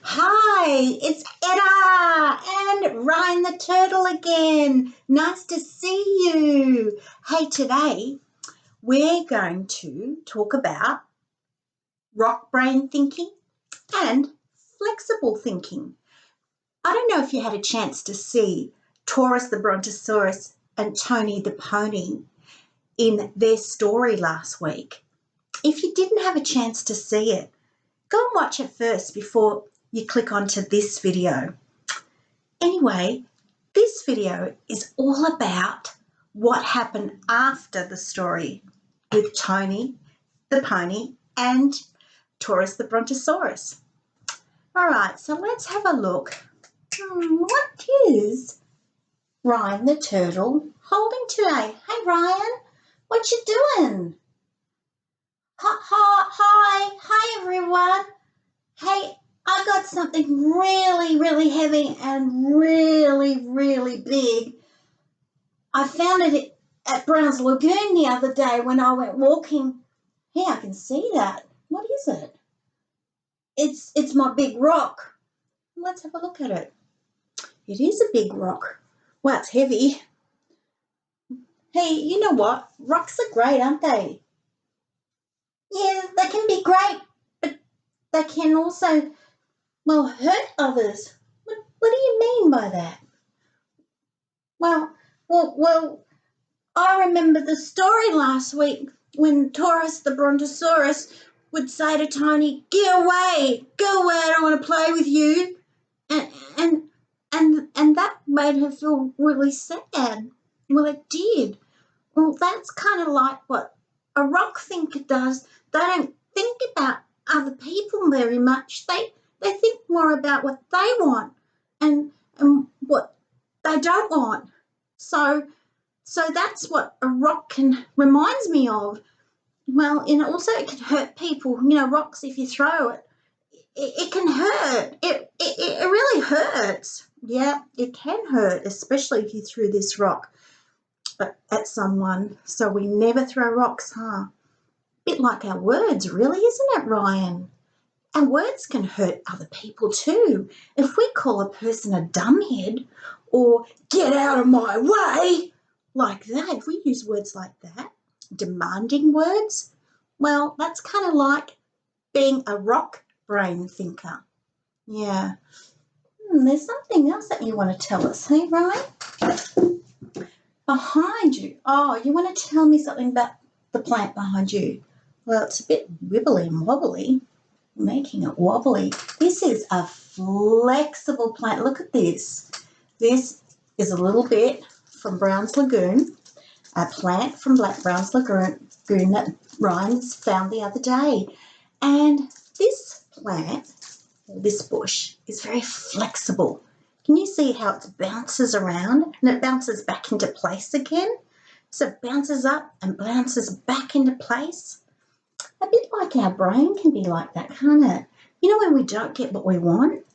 Hi, it's Edda and Ryan the Turtle again. Nice to see you. Hey, today we're going to talk about rock brain thinking and flexible thinking. I don't know if you had a chance to see Taurus the Brontosaurus and Tony the Pony in their story last week. If you didn't have a chance to see it, go and watch it first before you click onto this video. Anyway, this video is all about what happened after the story with Tony the Pony and Taurus the Brontosaurus. All right, so let's have a look. What is Ryan the Turtle holding today? Hey, Ryan, what you doing? Hi, everyone. Hey, I got something really heavy and really big. I found it at Brown's Lagoon the other day when I went walking. Hey, I can see that. What is it? It's my big rock. Let's have a look at it. It is a big rock. Well, it's heavy. Hey, you know what? Rocks are great, aren't they? Yeah, they can be great, but they can also hurt others. What do you mean by that? Well, I remember the story last week when Taurus the Brontosaurus would say to Tony, "Get away, go away, I don't want to play with you," and that made her feel really sad. Well, it did. Well, that's kind of like what a rock thinker does. They don't think about other people very much. They think more about what they want and what they don't want. So that's what a rock reminds me of. Well, and also it can hurt people. You know, rocks, if you throw it can hurt. It really hurts. Yeah, it can hurt, especially if you threw this rock at someone. So we never throw rocks, huh? Bit like our words, really, isn't it, Ryan? And words can hurt other people too. If we call a person a dumbhead or get out of my way, like that, if we use words like that, demanding words, well, that's kind of like being a rock brain thinker. Yeah. There's something else that you want to tell us, hey, Ryan? Behind you. Oh, you want to tell me something about the plant behind you? Well, it's a bit wibbly and wobbly. Making it wobbly. This is a flexible plant. Look at this. This is a little bit from Brown's Lagoon, a plant from Brown's Lagoon that Ryan's found the other day. And this plant, this bush, is very flexible. Can you see how it bounces around and it bounces back into place again? So it bounces up and bounces back into place. A bit like our brain can be like that, can't it? You know, when we don't get what we want,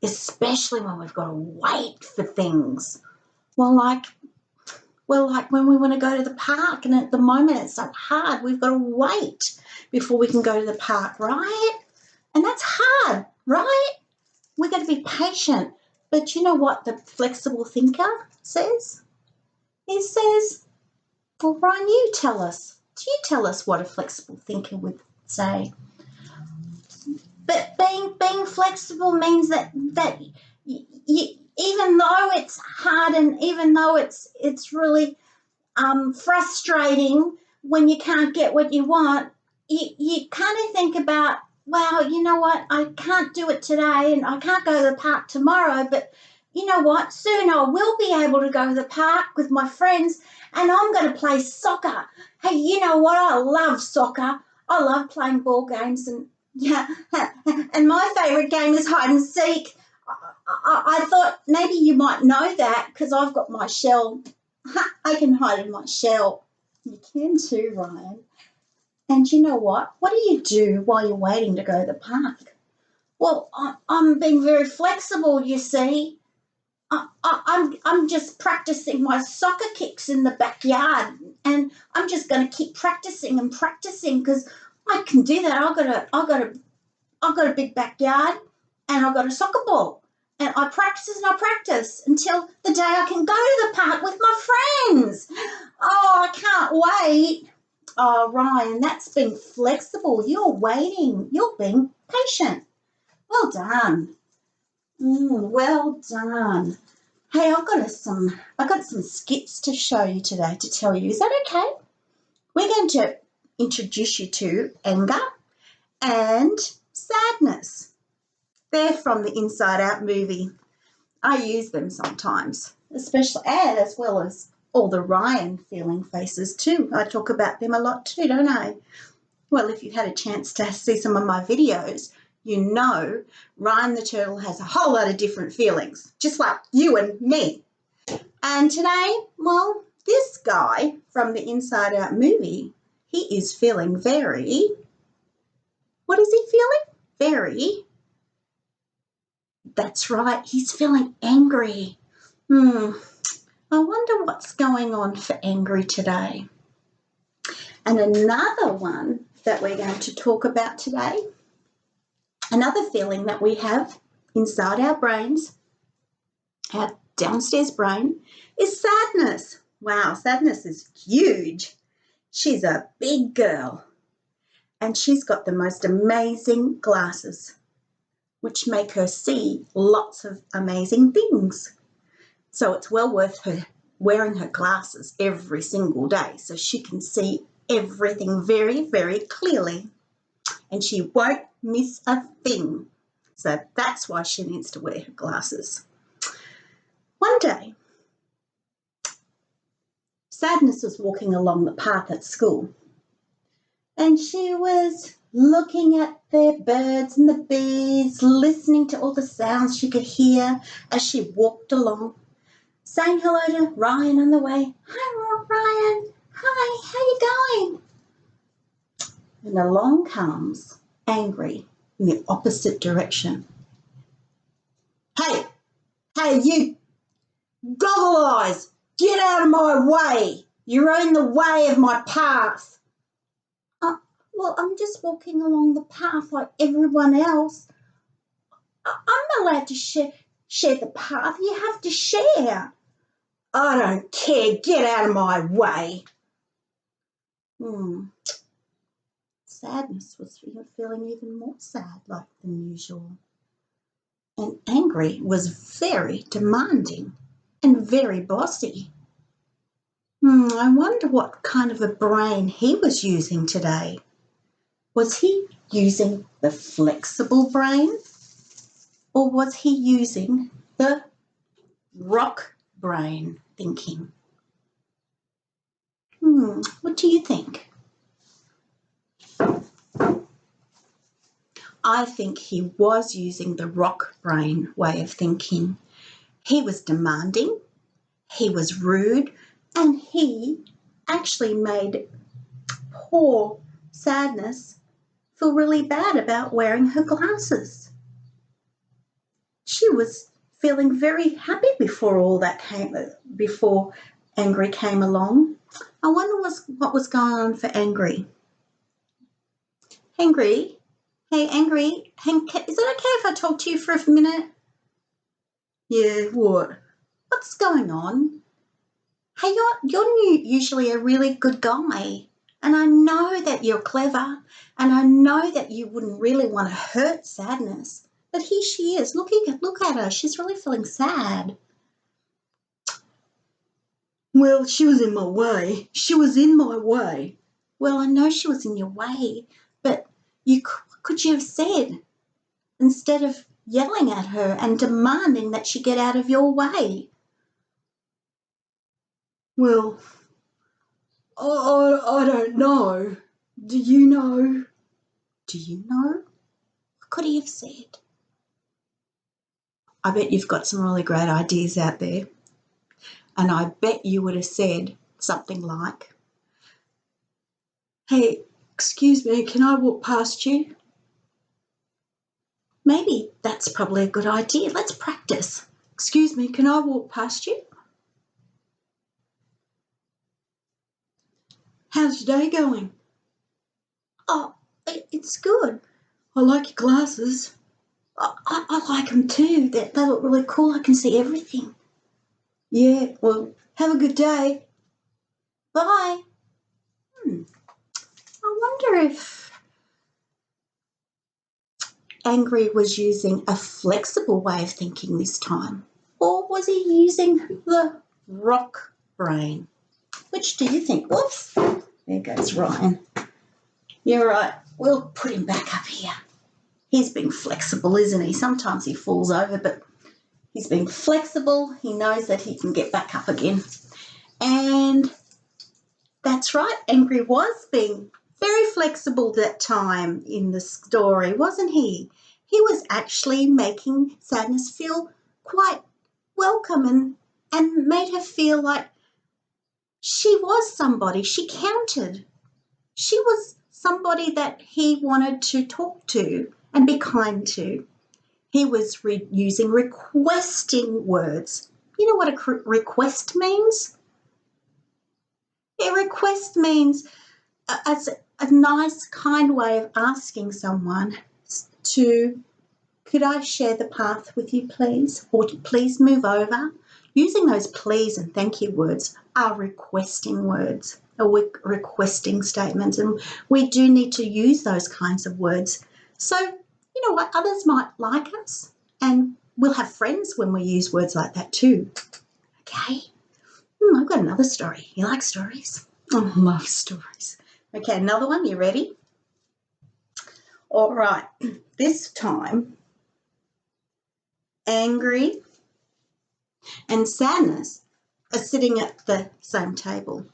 especially when we've got to wait for things. Well, like when we want to go to the park, and at the moment it's so hard, we've got to wait before we can go to the park, right? And that's hard, right? We've got to be patient. But you know what the flexible thinker says? He says, well, Ryan, you tell us. Do you tell us what a flexible thinker would say? But being flexible means that you, even though it's hard and even though it's really frustrating when you can't get what you want, you kind of think about, wow, you know what, I can't do it today and I can't go to the park tomorrow, but you know what, soon I will be able to go to the park with my friends and I'm going to play soccer. Hey, you know what, I love soccer. I love playing ball games and and my favourite game is hide and seek. I thought maybe you might know that because I've got my shell. I can hide in my shell. You can too, Ryan. And you know what? What do you do while you're waiting to go to the park? Well, I'm being very flexible, you see. I'm just practicing my soccer kicks in the backyard, and I'm just going to keep practicing and practicing because I can do that. I've got a big backyard, and I've got a soccer ball. And I practice until the day I can go to the park with my friends. Oh, I can't wait. Oh, Ryan, that's being flexible. You're waiting. You're being patient. Well done. Well done. Hey, I got some skits to show you today to tell you. Is that okay? We're going to introduce you to anger and sadness. They're from the Inside Out movie. I use them sometimes, especially and as well as all the Ryan feeling faces too. I talk about them a lot too, don't I? Well, if you had a chance to see some of my videos, you know Ryan the turtle has a whole lot of different feelings, just like you and me. And today, well, this guy from the Inside Out movie, he is feeling very, what is he feeling? Very, that's right, he's feeling angry. I wonder what's going on for angry today. And another one that we're going to talk about today, another feeling that we have inside our brains, our downstairs brain, is sadness. Wow, sadness is huge. She's a big girl and she's got the most amazing glasses, which make her see lots of amazing things. So it's well worth her wearing her glasses every single day so she can see everything very, very clearly. And she won't miss a thing. So that's why she needs to wear her glasses. One day, Sadness was walking along the path at school, and she was looking at the birds and the bees, listening to all the sounds she could hear as she walked along, saying hello to Ryan on the way. Hi, Ryan. Hi, how you going? And along comes Angry in the opposite direction. Hey, you goggle eyes, get out of my way. You're in the way of my path. Well, I'm just walking along the path like everyone else. I'm allowed to share the path. You have to share. I don't care. Get out of my way. Sadness was feeling even more sad like than usual. And Angry was very demanding and very bossy. I wonder what kind of a brain he was using today. Was he using the flexible brain or was he using the rock brain thinking? What do you think? I think he was using the rock brain way of thinking. He was demanding, he was rude, and he actually made poor Sadness feel really bad about wearing her glasses. She was feeling very happy before Angry came along. I wonder what was going on for Angry. Angry? Hey, Angry, is it okay if I talk to you for a minute? Yeah, what? What's going on? Hey, you're usually a really good guy, and I know that you're clever, and I know that you wouldn't really want to hurt Sadness, but here she is. Look at her. She's really feeling sad. Well, she was in my way. She was in my way. Well, I know she was in your way, but what could you have said instead of yelling at her and demanding that she get out of your way? Well, I don't know. Do you know? Do you know? What could he have said? I bet you've got some really great ideas out there. And I bet you would have said something like, hey, excuse me, can I walk past you? Maybe that's probably a good idea. Let's practice. Excuse me, can I walk past you? How's your day going? Oh, it's good. I like your glasses. I like them too. They look really cool. I can see everything. Yeah, well, have a good day. Bye. Hmm. I wonder if Angry was using a flexible way of thinking this time, or was he using the rock brain? Which do you think? Whoops, there goes Ryan. You're right, we'll put him back up here. He's being flexible, isn't he? Sometimes he falls over, but he's being flexible. He knows that he can get back up again. And that's right, Angry was being very flexible that time in the story, wasn't he? He was actually making Sadness feel quite welcome and made her feel like she was somebody. She counted. She was somebody that he wanted to talk to and be kind to. He was using requesting words. You know what a request means? A request means as a nice, kind way of asking someone to, could I share the path with you, please? Or to please move over. Using those please and thank you words are requesting words, or requesting statements. And we do need to use those kinds of words. So, you know what? Others might like us, and we'll have friends when we use words like that too. Okay? I've got another story. You like stories? Oh, I love stories. Okay, another one. You ready? All right. This time, Angry and Sadness are sitting at the same table.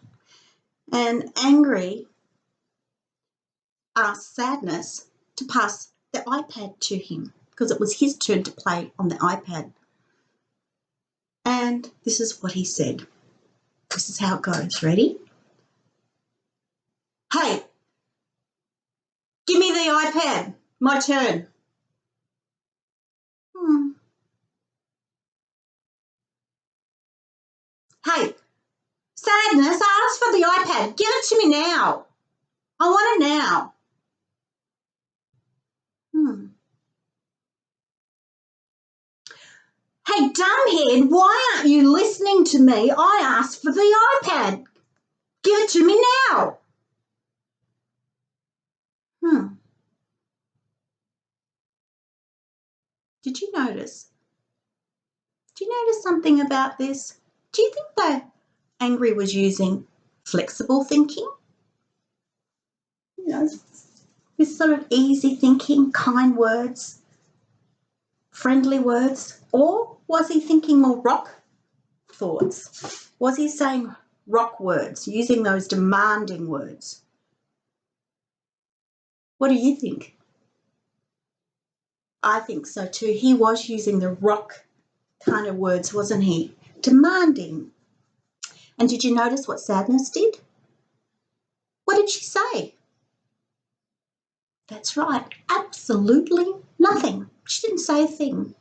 And Angry asked Sadness to pass the iPad to him because it was his turn to play on the iPad. And this is what he said. This is how it goes. Ready? Hey, give me the iPad. My turn. Hey, Sadness, I asked for the iPad. Give it to me now. I want it now. Hey, dumbhead, why aren't you listening to me? I asked for the iPad. Give it to me now. Did you notice? Do you notice something about this? Do you think that Angry was using flexible thinking? You know, this sort of easy thinking, kind words, friendly words, or was he thinking more rock thoughts? Was he saying rock words, using those demanding words? What do you think? I think so too. He was using the rock kind of words, wasn't he? Demanding. And did you notice what Sadness did? What did she say? That's right, absolutely nothing. She didn't say a thing.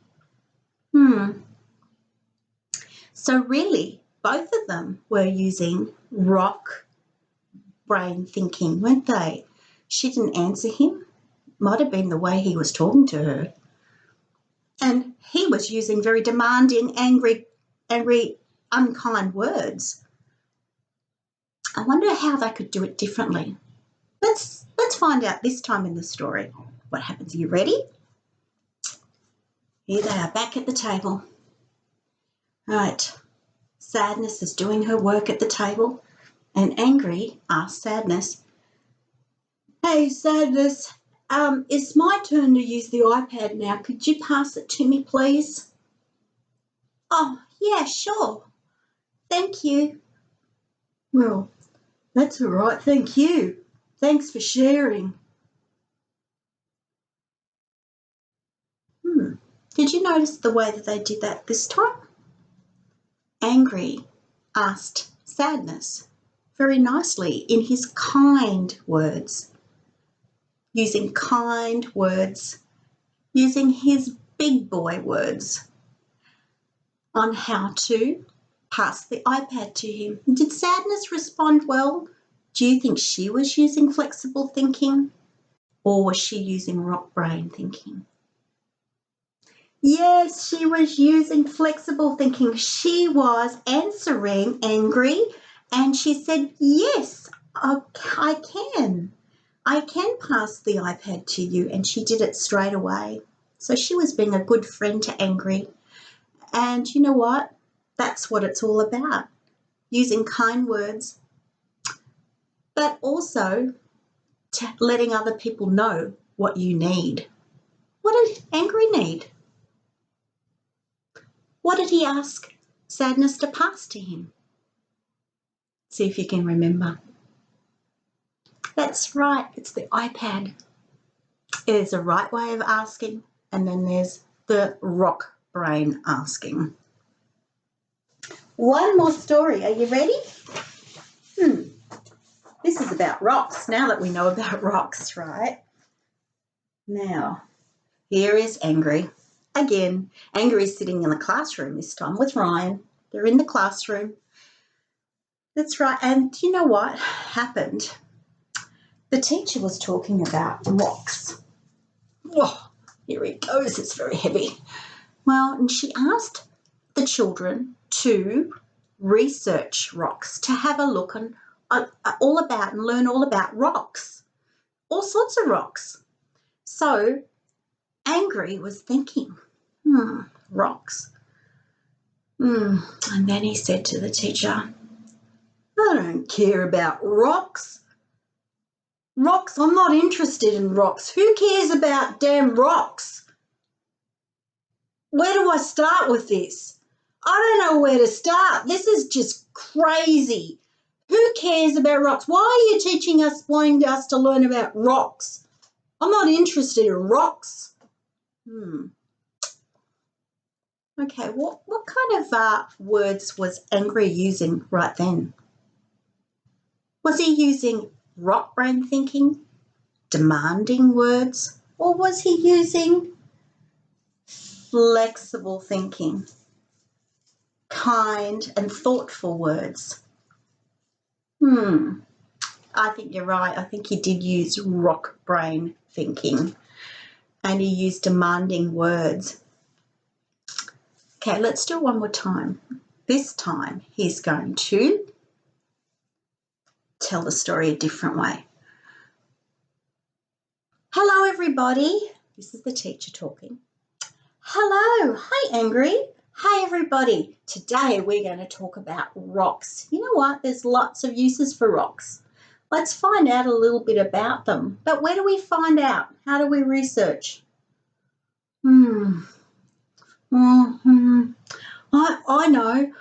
So really, both of them were using rock brain thinking, weren't they? She didn't answer him. Might have been the way he was talking to her. And he was using very demanding, angry, unkind words. I wonder how they could do it differently. Let's find out this time in the story what happens. Are you ready? Here they are back at the table. Right. Sadness is doing her work at the table, and Angry asks Sadness, hey, Sadness, it's my turn to use the iPad now. Could you pass it to me, please? Oh, yeah, sure. Thank you. Well, that's all right. Thank you. Thanks for sharing. Did you notice the way that they did that this time? Angry asked Sadness very nicely in his kind words, using kind words, using his big boy words on how to pass the iPad to him. Did Sadness respond well? Do you think she was using flexible thinking, or was she using rock brain thinking? Yes, she was using flexible thinking. She was answering angry and she said, yes, I can. I can pass the iPad to you. And she did it straight away. So she was being a good friend to Angry. And you know what? That's what it's all about. Using kind words, but also letting other people know what you need. What did Angry need? What did he ask Sadness to pass to him? See if you can remember. That's right, it's the iPad. There's a right way of asking, and then there's the rock brain asking. One more story. Are you ready? This is about rocks, now that we know about rocks, right? Now, here is Angry. Again, Angry is sitting in the classroom this time with Ryan. They're in the classroom. That's right. And you know what happened? The teacher was talking about rocks. Oh, here it goes. It's very heavy. Well, and she asked the children to research rocks, to have a look and all about and learn all about rocks, all sorts of rocks. So Angry was thinking, rocks. And then he said to the teacher, I don't care about rocks. Rocks, I'm not interested in rocks. Who cares about damn rocks? Where do I start with this? I don't know where to start. This is just crazy. Who cares about rocks? Why are you teaching us, wanting us to learn about rocks? I'm not interested in rocks. Okay, what kind of words was Angry using right then? Was he using rock brain thinking, demanding words, or was he using flexible thinking, kind and thoughtful words? I think you're right. I think he did use rock brain thinking and he used demanding words. Okay, let's do it one more time. This time he's going to tell the story a different way. Hello, everybody. This is the teacher talking. Hello. Hi, Angry. Hi, everybody. Today we're going to talk about rocks. You know what? There's lots of uses for rocks. Let's find out a little bit about them. But where do we find out? How do we research? I know.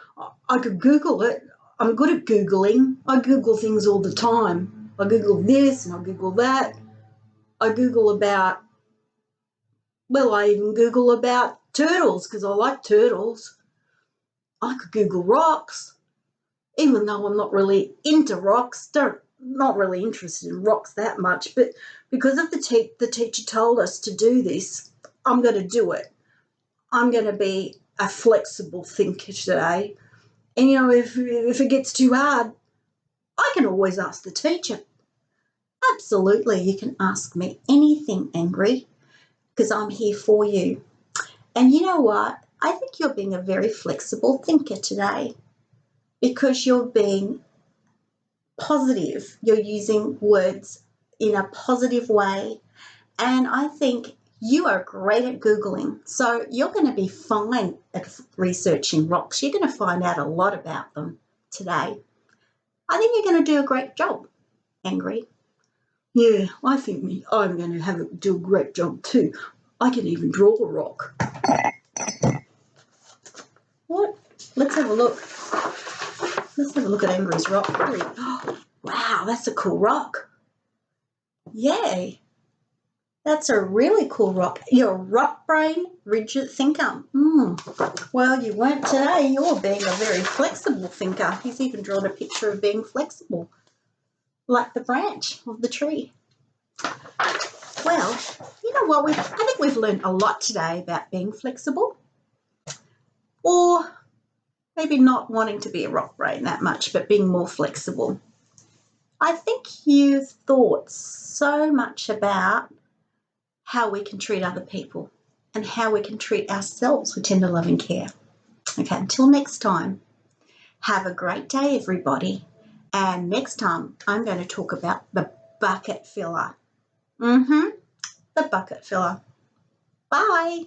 I could Google it. I'm good at Googling. I Google things all the time. I Google this and I Google that. I Google about, I even Google about turtles because I like turtles. I could Google rocks, even though I'm not really into rocks, not really interested in rocks that much, but because of the teacher told us to do this, I'm going to do it. I'm going to be a flexible thinker today. And, you know, if it gets too hard, I can always ask the teacher. Absolutely, you can ask me anything, Angry, because I'm here for you. And you know what? I think you're being a very flexible thinker today because you're being positive. You're using words in a positive way. And I think you are great at Googling. So you're going to be fine at researching rocks. You're going to find out a lot about them today. I think you're going to do a great job, Angry. Yeah, I think I'm going to do a great job too. I can even draw a rock. What? Let's have a look. Let's have a look at Angry's rock. Wow, that's a cool rock. Yay. That's a really cool rock. You're a rock brain, rigid thinker. Well, you weren't today. You're being a very flexible thinker. He's even drawn a picture of being flexible, like the branch of the tree. Well, you know what? I think we've learned a lot today about being flexible, or maybe not wanting to be a rock brain that much, but being more flexible. I think you've thought so much about how we can treat other people and how we can treat ourselves with tender loving care. Okay, until next time, have a great day, everybody. And next time, I'm going to talk about the bucket filler. The bucket filler. Bye.